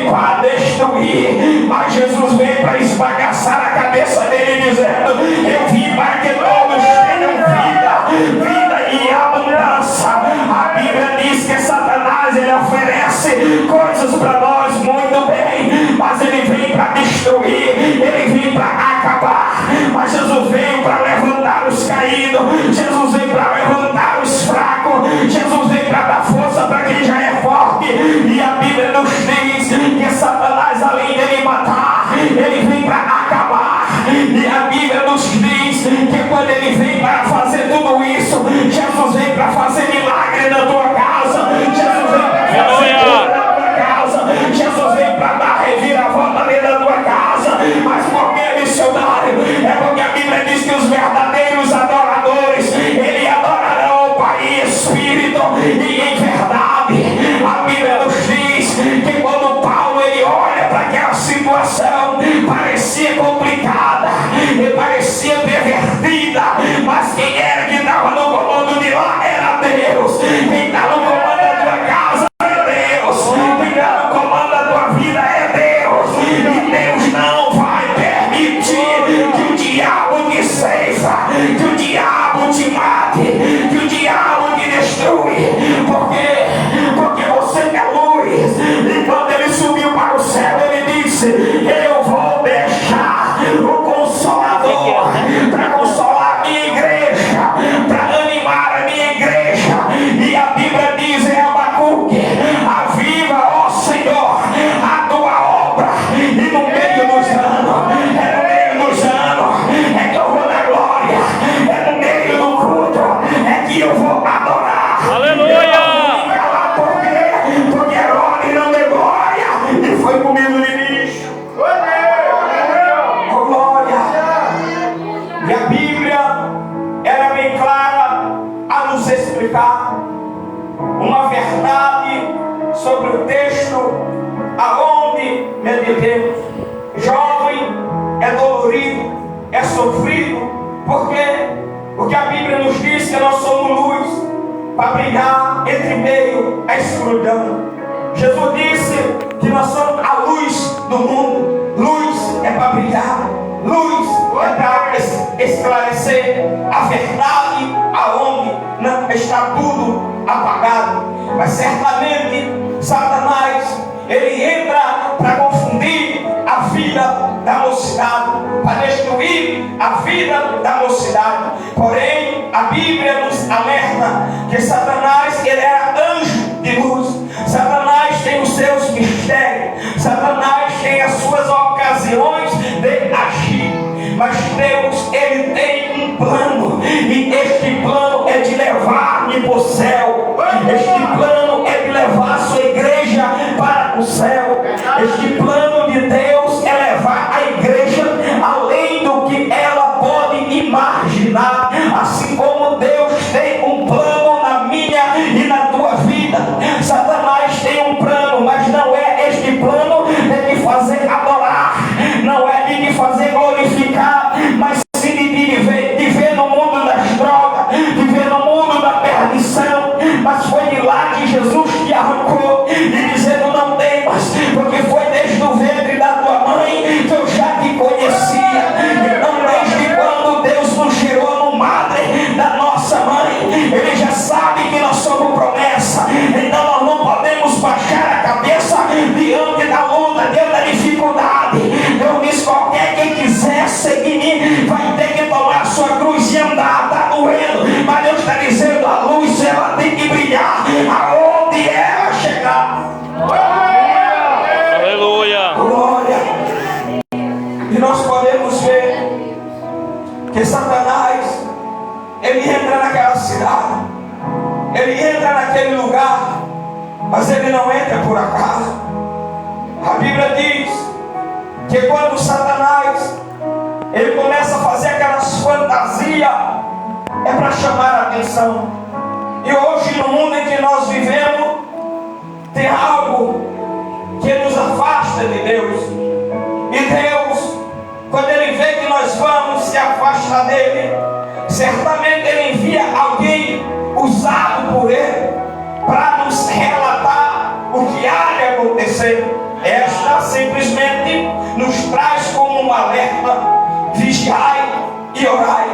veio para destruir, mas Jesus veio para esbagaçar a cabeça dele, dizendo: eu vim para que todos tenham vida, vida e abundância. A Bíblia diz que Satanás, ele oferece coisas para nós muito bem, mas ele vem para destruir, ele vem para acabar. Mas Jesus veio para levantar os caídos, Jesus veio para levantar os fracos, Jesus veio para dar força para quem já é forte. E a Bíblia nos diz que Satanás, além dele matar, ele vem para acabar. E a Bíblia nos diz que quando ele vem para fazer tudo isso, Jesus vem para fazer milagre na tua casa, Jesus vem para fazer milagre na tua casa, Jesus vem para dar reviravolta dentro da tua casa. Mas por que, missionário? É porque a Bíblia diz que os verdadeiros adoradores, ele adorarão o Pai em espírito e em verdade. A Bíblia nos diz que quando Paulo ele olha para aquela situação, parecia complicada e parecia pervertida, mas quem era que estava no comando de lá era Deus. Quem está no comando da tua casa é Deus, quem está no comando da tua vida é Deus. E Deus não vai permitir que o diabo te ceifa, que o diabo te mate, que o diabo te destrui. Por quê? Porque você é luz. E quando ele subiu para o céu, ele disse: eu vou deixar o Consolador para consolar a minha igreja, para animar a minha igreja. E a Bíblia diz em Abacuque: aviva, ó Senhor, a tua obra. E no meio dos anos, é que eu vou dar glória, é no meio do culto, é que eu vou adorar. Aleluia! Porque Herodes não deu glória e foi comido de lixo. Oh, glória! E a Bíblia era bem clara a nos explicar uma verdade sobre o texto aonde meditemos. Jovem é dolorido, é sofrido. Por quê? Porque a Bíblia nos diz que nós somos luz para brilhar entre meio à escuridão. Jesus disse que nós somos a luz do mundo. Luz é para brilhar, luz é para esclarecer a verdade aonde não está tudo apagado. Mas certamente Satanás, ele entra para confundir a vida da mocidade, para destruir a vida da mocidade. Porém, a Bíblia nos alerta que Satanás, ele era anjo de luz. Satanás tem os seus mistérios, Satanás tem as suas ocasiões de agir, mas Deus, ele tem um plano, e este plano é de levar-me para o céu. Este plano é de levar a sua igreja para o céu. Este plano de Deus é levar a igreja além do que ela pode imaginar. Assim como Deus tem um plano na minha e na tua vida, Satanás tem um plano, mas não é este plano de te fazer adorar, não é de te fazer glorificar, mas sim de viver no mundo das drogas, viver no mundo da perdição. Mas foi de lá que Jesus te arrancou e dizendo: não temas, porque foi desde o ventre da tua mãe que eu já te conhecia. Então, desde quando Deus nos gerou no madre da nossa mãe, ele já sabe que nós somos promessa. Então nós não podemos baixar a cabeça diante da luta, diante da dificuldade. Deus diz: qualquer quem quiser seguir mim vai ter que tomar a sua cruz e andar. Está doendo, mas Deus está dizendo: a luz ela tem que brilhar aonde ela chegar. Aleluia! Glória! E nós podemos ver que Satanás, ele entra naquela cidade, ele entra naquele lugar, mas ele não entra por acaso. A Bíblia diz que quando Satanás ele começa a fazer aquelas fantasias, é para chamar a atenção. E hoje, no mundo em que nós vivemos, tem algo que nos afasta de Deus. E Deus, quando ele vê que nós vamos se afastar dele, certamente ele envia alguém usado por ele para nos relatar o que há de acontecer. Esta ela simplesmente nos traz como um alerta: vigiai e orai,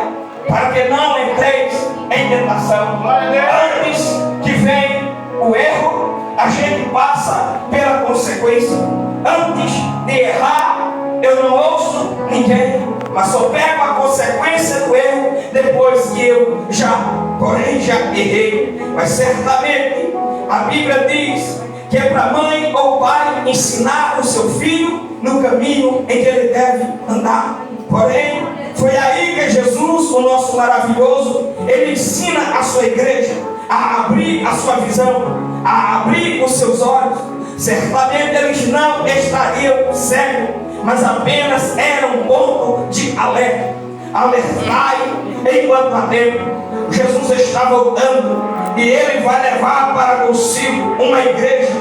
para que não entreis em tentação. Antes que venha o erro, a gente passa pela consequência. Antes de errar, eu não ouço ninguém, mas só pego a consequência do erro depois que eu já errei. Mas certamente a Bíblia diz que é para mãe ou pai ensinar o seu filho no caminho em que ele deve andar. Porém, foi aí que Jesus, o nosso maravilhoso, ele ensina a sua igreja a abrir a sua visão, a abrir os seus olhos. Certamente eles não estariam cegos, mas apenas era um ponto de alerta. Alertai enquanto há tempo. Jesus está voltando e ele vai levar para consigo uma igreja.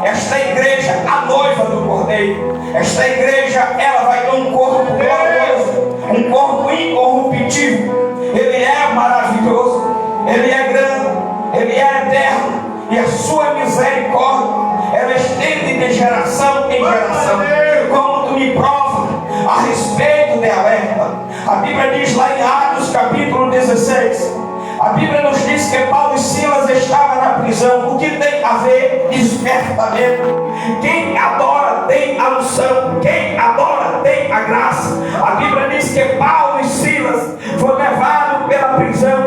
Esta igreja, a noiva do Cordeiro. Esta igreja, ela vai ter um corpo glorioso, um corpo incorruptível. Ele é maravilhoso, ele é grande, ele é eterno, e a sua misericórdia ela estende de geração em geração. Como tu me prova a respeito de alerta. A Bíblia diz lá em Atos capítulo 16, a Bíblia nos diz que Paulo e Silas estavam na prisão. O que tem a ver? Despertamento. Quem adora tem a unção, quem adora tem a graça. A Bíblia diz que Paulo e Silas foram levados pela prisão,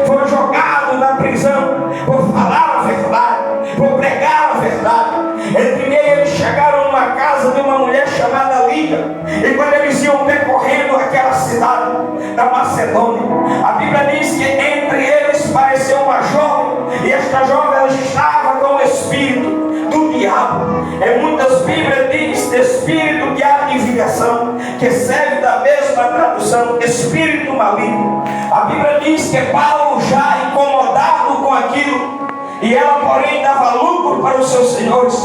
foram jogados na prisão por falar a verdade, por pregar a verdade. Entre eles chegaram numa casa de uma mulher chamada Lídia, e quando eles iam percorrendo aquela cidade da Macedônia, a Bíblia diz que entre eles pareceu uma jovem, e esta jovem ela estava com o espírito do diabo. Em muitas Bíblias diz espírito de adivinhação, que serve da mesma tradução, espírito maligno. A Bíblia diz que Paulo, já incomodado com aquilo, e ela porém dava lucro para os seus senhores,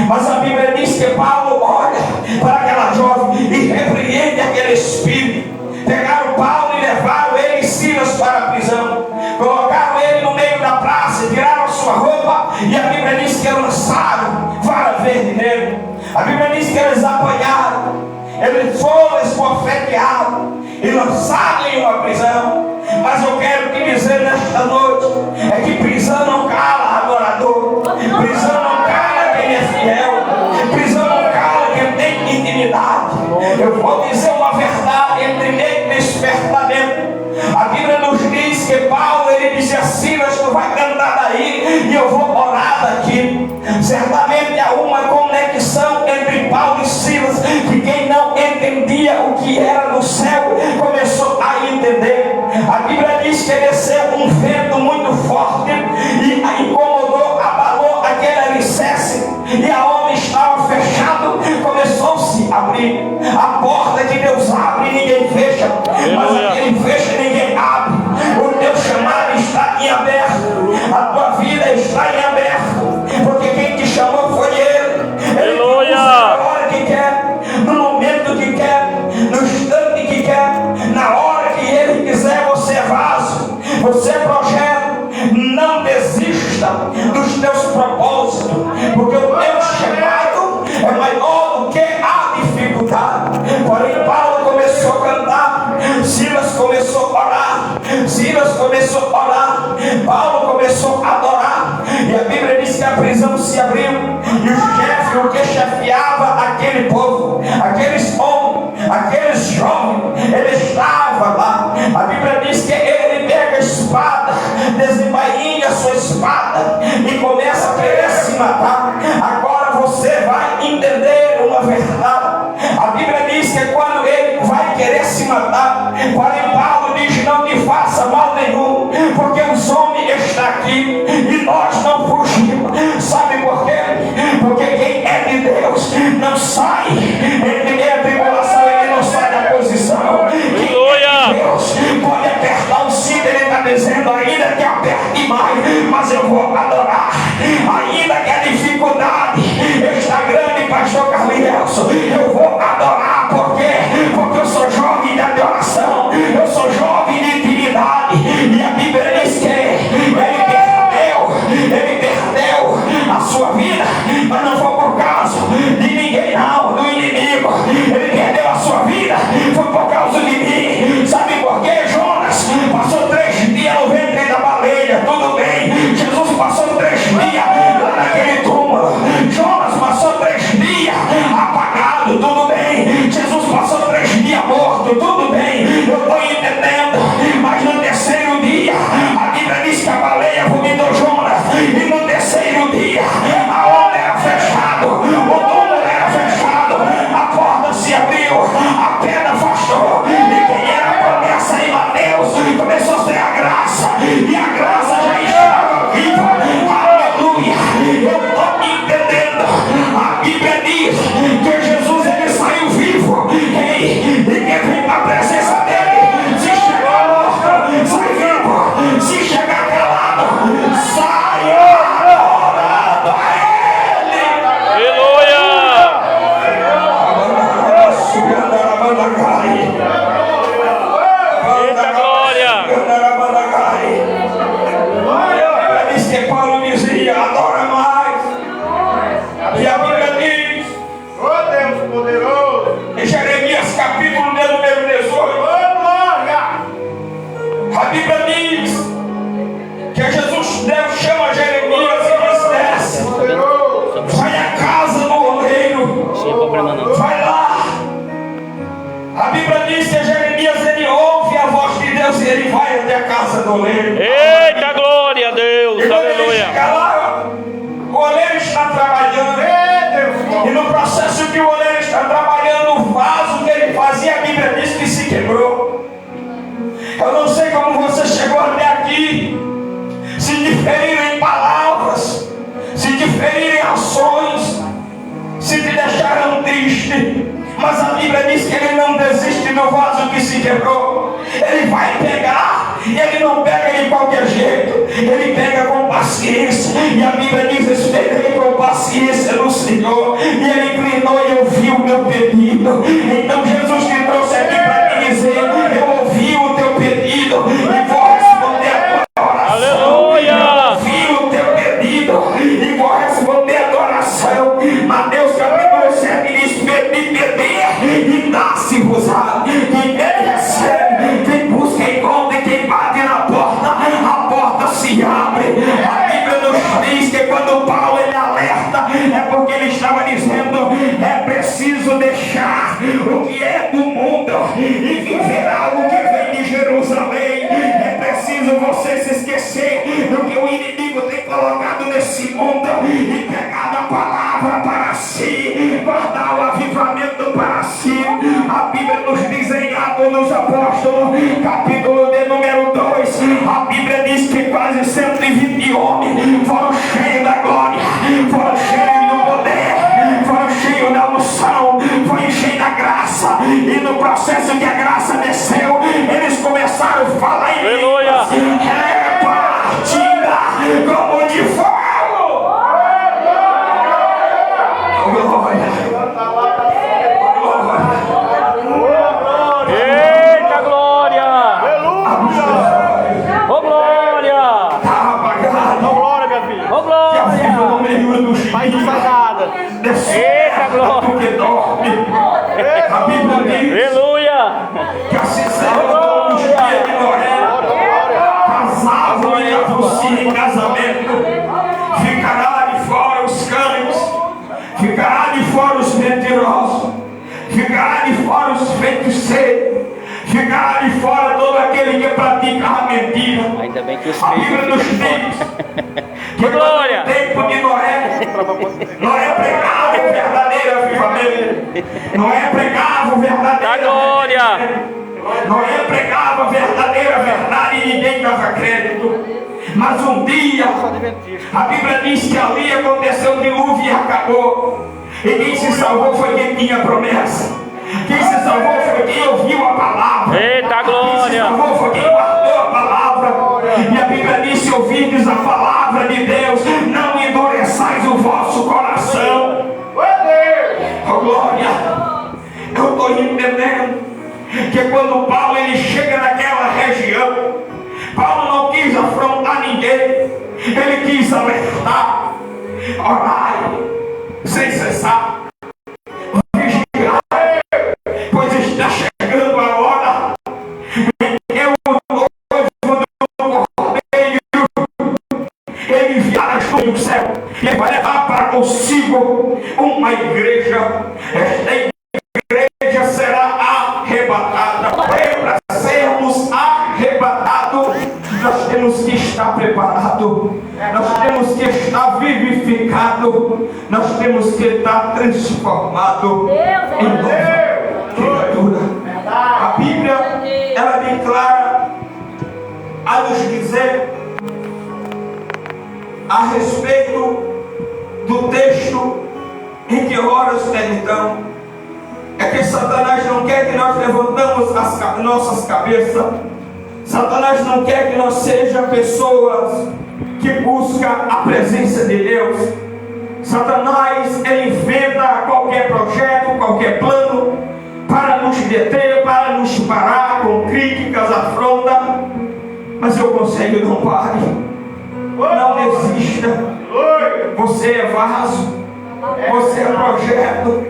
mas a Bíblia diz que Paulo olha para aquela jovem e repreende aquele espírito. Pegaram Paulo e levaram ele e Silas para a prisão, colocaram ele no meio da praça, tiraram a sua roupa, e a Bíblia diz que lançaram vara verde nele. A Bíblia diz que eles apanharam, eles foram esbofeteados e lançados em uma prisão. Mas eu quero te dizer nesta noite é que prisão não cala adorador, prisão não cala quem é fiel, prisão não cala quem tem intimidade. Eu vou dizer uma verdade entre meio e despertamento. A Bíblia nos diz que Paulo, ele disse a Silas: tu vai cantar daí e eu vou orar daqui. Certamente há uma conexão entre Paulo e Silas, que quem não entendia o que era no céu começou a entender. A Bíblia diz que desceu um vento muito forte e incomodou, abalou aquele alicerce, e aonde estava fechado começou-se a abrir. A porta que Deus abre ninguém fecha, mas aquele fecha ninguém abre. O teu chamado está em aberto, a tua vida está em aberto, porque quem te chamou foi Ele. Ele usa na hora que quer, no momento que quer, no instante que quer, na hora que Ele quiser. Você é vaso, você é projeto. Não desista dos teus propósitos, porque o teu chamado é maior do que a dificuldade. Porém, Paulo começou a cantar, Silas começou a orar, Silas começou a orar, Paulo começou a adorar, e a Bíblia diz que a prisão se abriu, e o chefe, o que chefiava aquele povo, aqueles homens, aqueles jovens, ele estava lá. A Bíblia diz que ele pega a espada, desembainha a sua espada e começa a querer se matar. Agora você vai entender uma verdade. A Bíblia diz que quando ele vai querer se matar, porém Paulo diz: não te faça mal nenhum, porque os homens estão aqui e nós não fugimos. Sabe por quê? Porque quem é de Deus não sai em meio à tribulação, ele não sai da posição. Deus pode apertar o cinto, ele está dizendo: ainda que aperte mais, mas eu vou adorar. Ainda que a dificuldade está grande, pastor Carlinhos, eu vou adorar. Por quê? Porque eu sou jovem de adoração, eu sou jovem de intimidade, e a Bíblia diz que ele perdeu a sua vida, mas não foi por causa de ninguém não, do no processo que o oleiro está trabalhando, o vaso que ele fazia, a Bíblia diz que se quebrou. Eu não sei como você chegou até aqui, se diferiram em palavras, se diferiram em ações, se te deixaram triste, mas a Bíblia diz que ele não desiste do vaso que se quebrou. Ele vai pegar, e ele não pega de qualquer jeito, ele pega com paciência, e a Bíblia diz: esperei com paciência no Senhor, e ele inclinou e ouviu o meu pedido. Então Jesus te trouxe aqui para te dizer: eu ouvi o teu pedido e vou responder a tua oração. Aleluia! Eu ouvi o teu pedido e vou responder a tua oração. Mateus capítulo 7 diz: pedi, e dá-se-vos-á. Quem pede recebe, quem busca encontra, e quem bate na porta, a porta se abre. A Bíblia nos diz que quando Paulo ele alerta, é porque ele estava dizendo: é preciso deixar o que é do mundo e viver algo que vem de Jerusalém. É preciso você se esquecer do que o inimigo tem colocado nesse mundo e pegar a palavra para si, guardar o avivamento para si. A Bíblia nos diz em Atos dos Apóstolos, capítulo de número 2, a Bíblia diz que quase 120 homens foram cheios da glória, foram cheios do poder, foram cheios da unção, foram cheios da graça, e no processo que a graça desceu, eles começaram a falar em línguas, repartida como de fogo. Eita glória! Ô glória! Tá apagado. Ô glória, minha filha. Ô glória! No meio do Pai não faz nada. Eita glória! porque dorme. A Bíblia diz Aleluia! que assim será os dias de Noé. Casavam e anunciam em casamento. Ficará de fora os cães, ficará de fora os mentirosos, ficará de fora os feiticeiros, ficará de fora todo aquele que pratica a mentira. Ainda bem que os A Bíblia nos diz que glória! no tempo de Noé pregava o verdadeiro avivamento. Noé pregava o verdadeiro Da glória! Noé pregava a verdadeira verdade e ninguém dava crédito. Mas um dia, a Bíblia diz que ali aconteceu o dilúvio e acabou. E quem se salvou foi quem tinha promessa. Quem se salvou foi quem ouviu a palavra. Eita glória! Quem se salvou foi quem guardou a palavra. E a Bíblia diz: se ouvirdes a palavra de Deus, não endureçais o vosso coração. Oh glória! Eu estou entendendo que quando Paulo ele chega naquela região, Paulo não quis afrontar ninguém, ele quis alertar, orar sem cessar, vigiar, pois está chegando a hora em que o noivo do Cordeiro ele enviará do céu e vai levar para consigo uma igreja. Esta igreja será arrebatada. Para sermos arrebatados, nós temos que estar preparados, nós temos que estar vivificados, nós temos que estar transformados em nova criatura. A Bíblia ela declara a nos dizer a respeito do texto em que horas meditamos, é que Satanás não quer que nós levantamos as nossas cabeças. Satanás não quer que nós sejamos pessoas que buscam a presença de Deus. Satanás ele inventa qualquer projeto, qualquer plano para nos deter, para nos parar com críticas, afrontas. Mas eu conselho: não pare, não desista. Você é vaso, você é projeto,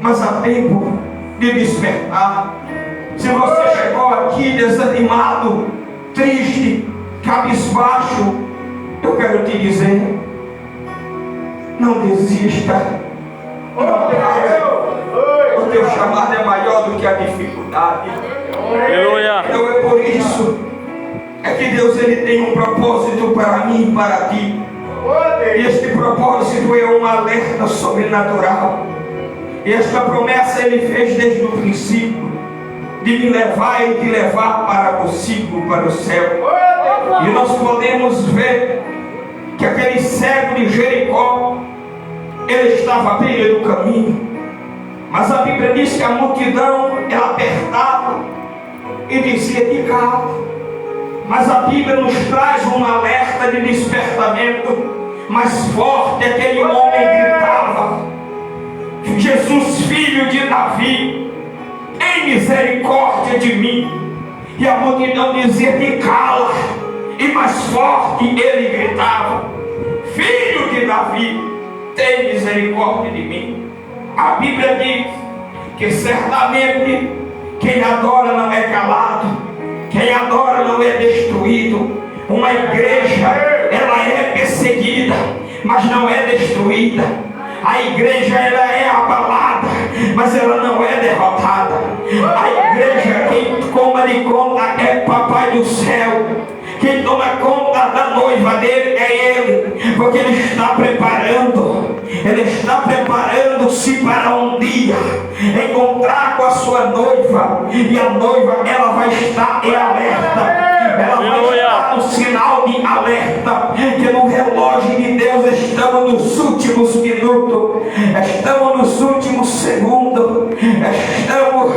mas há tempo de despertar. Se você chegou aqui desanimado, triste, cabisbaixo, eu quero te dizer: não desista. Não pare. O teu chamado é maior do que a dificuldade. Aleluia! Então é por isso que Deus ele tem um propósito para mim e para ti. E este propósito é um alerta sobrenatural. E esta promessa Ele fez desde o princípio, de me levar e te levar para consigo, para o céu. E nós podemos ver que aquele cego de Jericó, ele estava à beira do caminho, mas a Bíblia diz que a multidão ela apertava e dizia de cala. Mas a Bíblia nos traz um alerta de despertamento mais forte. Aquele homem gritava: Jesus, filho de Davi, tem misericórdia de mim. E a multidão dizia de cala, e mais forte ele gritava: Filho de Davi, tem misericórdia de mim. A Bíblia diz que certamente quem adora não é calado, quem adora não é destruído. Uma igreja, ela é perseguida, mas não é destruída. A igreja, ela é abalada, mas ela não é derrotada. A igreja, quem toma de conta é Papai do céu. Quem toma conta da noiva dele é Ele, porque Ele está preparando-se para um dia encontrar com a sua noiva, e a noiva ela vai estar em alerta. Ela vai estar no sinal de alerta, que no relógio de Deus estamos nos últimos minutos, estamos nos últimos segundos, estamos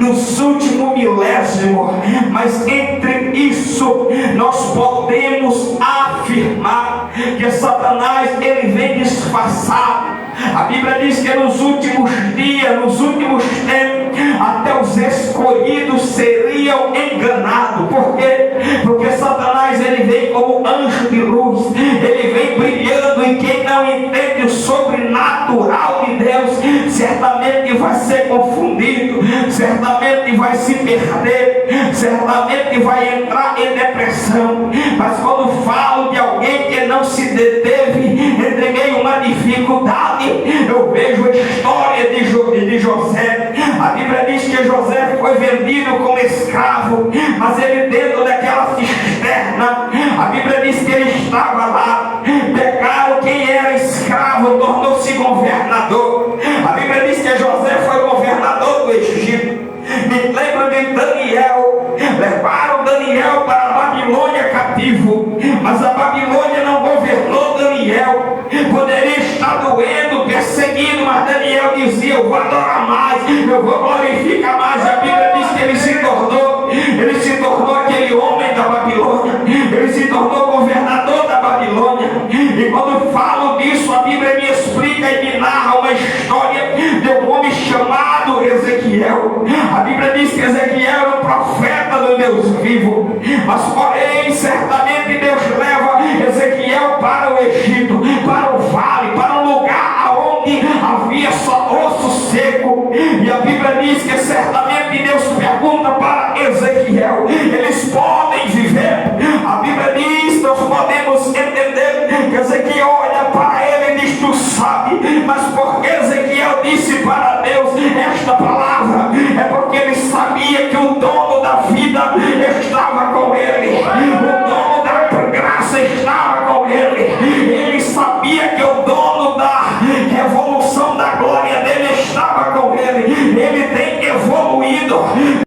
nos últimos milésimos. Mas entre isso nós podemos afirmar que Satanás ele vem disfarçado. A Bíblia diz que nos últimos dias, nos últimos tempos, até os escolhidos seriam enganados. Por quê? Porque Satanás ele vem como anjo de luz, ele vem brilhando, e quem não entende o sobrenatural de Deus certamente vai ser confundido, certamente vai se perder, certamente vai entrar em depressão. Mas quando falo de alguém que não se deteve entre meio a uma dificuldade, eu vejo a história de José. A Bíblia diz que José foi vendido como escravo, mas ele dentro daquela cisterna, a Bíblia diz que ele estava lá. Pegaram quem era escravo, tornou-se governador. A Bíblia diz que José foi governador do Egito. Me lembro de Daniel. Levaram Daniel para a Babilônia cativo, mas a Babilônia não governou Daniel. Poderia estar doendo, perseguindo, mas Daniel dizia: eu vou adorar mais, eu vou glorificar mais. A Bíblia diz que ele se tornou aquele homem da Babilônia, ele se tornou governador da Babilônia. E quando falo disso, a Bíblia me explica e me narra uma história de um homem chamado Ezequiel. A Bíblia diz que Ezequiel era um profeta do Deus vivo, mas porém certamente Deus leva Ezequiel para o Egito, para o vale, para um lugar onde havia só osso seco. E a Bíblia diz que certamente Deus pergunta para Ezequiel, ele